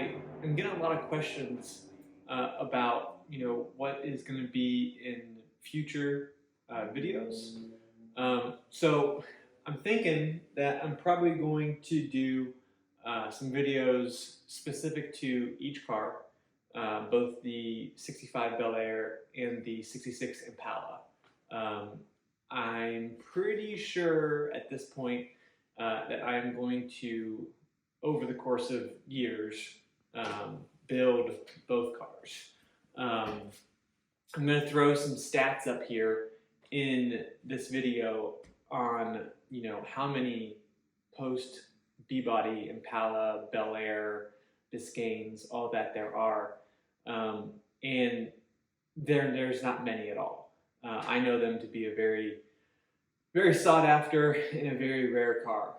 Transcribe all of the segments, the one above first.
I am getting a lot of questions about what is going to be in future videos. So I'm thinking that I'm probably going to do some videos specific to each car, both the 65 Bel Air and the 66 Impala. Um, I'm pretty sure at this point that I'm going to, over the course of years, build both cars. Um, I'm going to throw some stats up here in this video on how many post B-body Impala, Bel Air, Biscaynes, all that there are, and there's not many at all. I know them to be a very very sought after and a very rare car.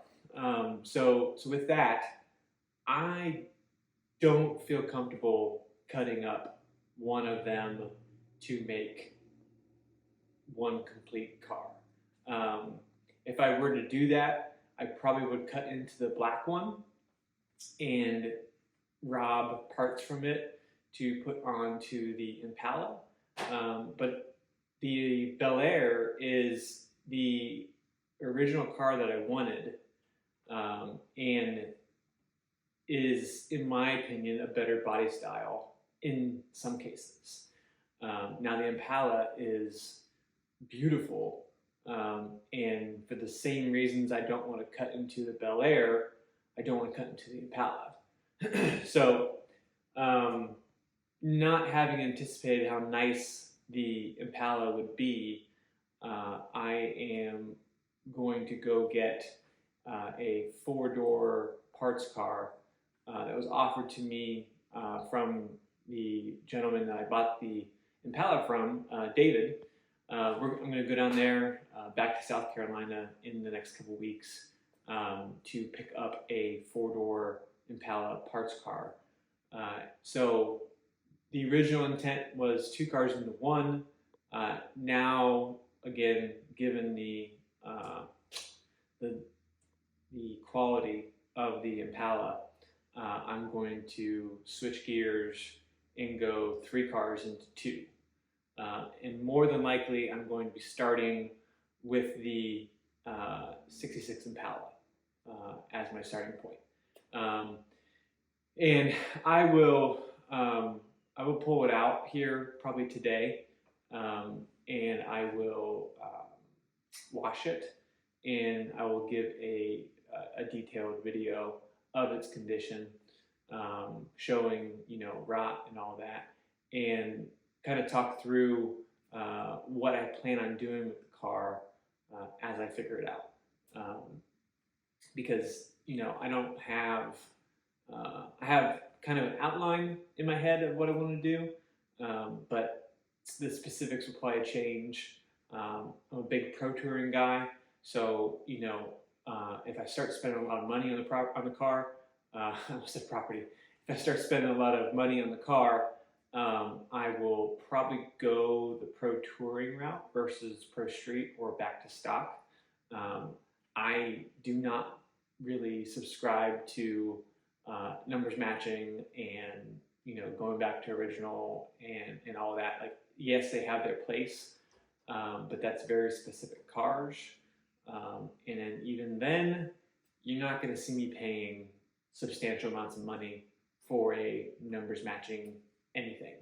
So with that, I don't feel comfortable cutting up one of them to make one complete car. If I were to do that, I probably would cut into the black one and rob parts from it to put onto the Impala. But the Bel Air is the original car that I wanted, and is, in my opinion, a better body style in some cases. Now the Impala is beautiful, and for the same reasons I don't want to cut into the Bel Air, I don't want to cut into the Impala. So, not having anticipated how nice the Impala would be, I am going to go get a four-door parts car that was offered to me from the gentleman that I bought the Impala from, David. I'm going to go down there back to South Carolina in the next couple weeks to pick up a four-door Impala parts car. So the original intent was two cars into one. Now, again, given the quality of the Impala, I'm going to switch gears and go three cars into two. And more than likely, I'm going to be starting with the 66 Impala as my starting point. And I will pull it out here probably today, and I will wash it, and I will give a detailed video of its condition, showing rot and all that, and kind of talk through what I plan on doing with the car as I figure it out. Because I don't have I have kind of an outline in my head of what I want to do, but the specifics will probably change. I'm a big pro touring guy, so if I start spending a lot of money on the car, I almost said property. If I start spending a lot of money on the car, I will probably go the pro touring route versus pro street or back to stock. I do not really subscribe to numbers matching and going back to original and all that. Like, yes, they have their place, but that's very specific cars, and then even then you're not going to see me paying substantial amounts of money for a numbers matching anything,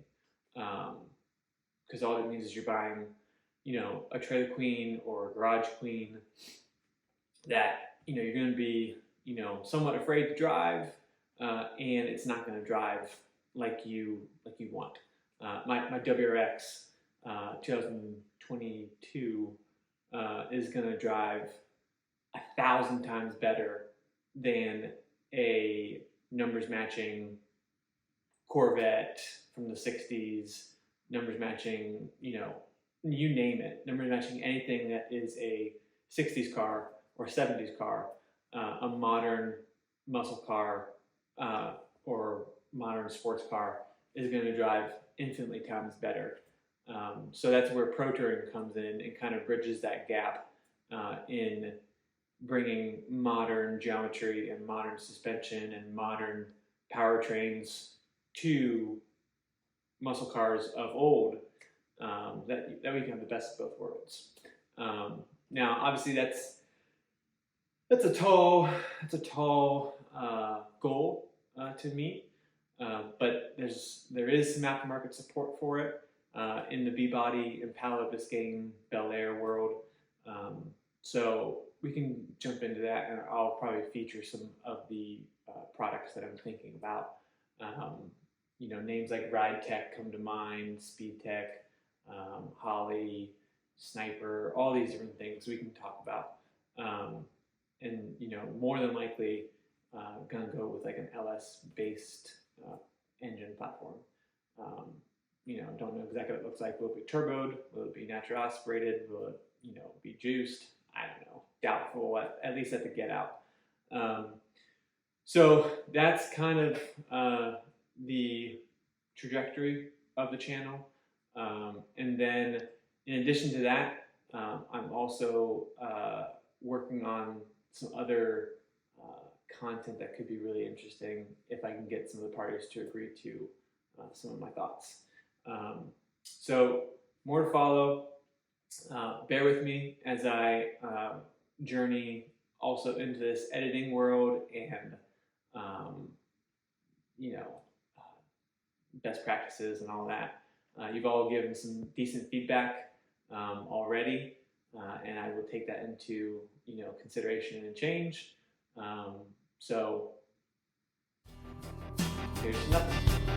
because all it means is you're buying a trailer queen or a garage queen that you're going to be somewhat afraid to drive, and it's not going to drive like you want. My WRX 2022 is going to drive 1,000 times better than a numbers matching Corvette from the 60s, numbers matching, you name it, numbers matching anything that is a 60s car or 70s car, a modern muscle car or modern sports car is going to drive infinitely times better. So that's where pro touring comes in and kind of bridges that gap in bringing modern geometry and modern suspension and modern powertrains to muscle cars of old, that we can have the best of both worlds. Now, obviously, that's a tall goal to meet, but there is some aftermarket support for it in the B-Body Impala Biscayne Bel Air world. So we can jump into that, and I'll probably feature some of the products that I'm thinking about. Names like Ride Tech come to mind, Speed Tech, Holly, Sniper, all these different things we can talk about. And more than likely, gonna go with like an LS-based engine platform. Don't know exactly what it looks like. Will it be turboed? Will it be naturally aspirated? Will it, be juiced? I don't know. Doubtful, at least at the get out. So that's kind of the trajectory of the channel. And then in addition to that, I'm also working on some other content that could be really interesting if I can get some of the parties to agree to some of my thoughts. So more to follow. Bear with me as I journey also into this editing world and best practices and all that. You've all given some decent feedback already, and I will take that into consideration and change. So here's nothing.